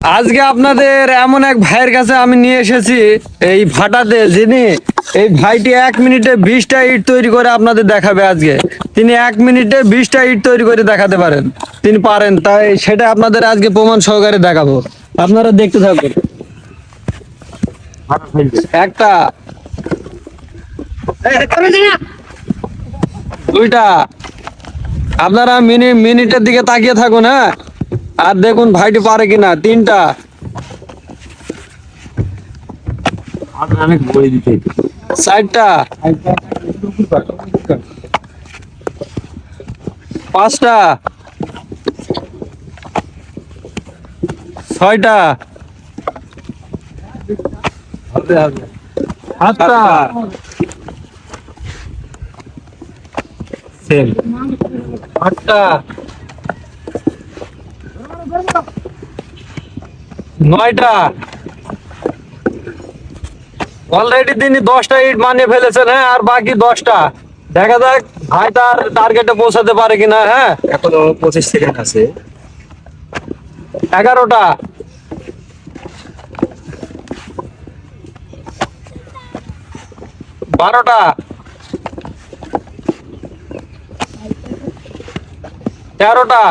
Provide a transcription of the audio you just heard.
আজকে আপনাদের এমন এক ভাইয়ের কাছে আমি নিয়ে এসেছি এই ভাটাতে, যিনি এই ভাইটি 1 মিনিটে 20টা ইট তৈরি করে আপনাদের দেখাবে। আজকে তিনি 1 মিনিটে 20টা ইট তৈরি করে দেখাতে পারেন, তিনি পারেন, তাই সেটা আপনাদের আজকে প্রমাণ সহকারে দেখাবো। আপনারা দেখতে থাকুন। একটা, দুইটা, আপনারা মিনিটের দিকে তাকিয়ে থাকুন, হ্যাঁ, আর দেখুন ভাইটি পারে কিনা। তিনটা, চারটা, পাঁচটা, ছয়টা, সাতটা, আটটা, নয়টা। অলরেডি তিনি 10টা ইট বানিয়ে ফেলেছেন, হ্যাঁ, আর বাকি 10টা। দেখা যাক ভাই তার টার্গেটে পৌঁছাতে পারে কিনা। হ্যাঁ, এখনো 25 সেকেন্ড আছে। 11টা, 12টা, 13টা,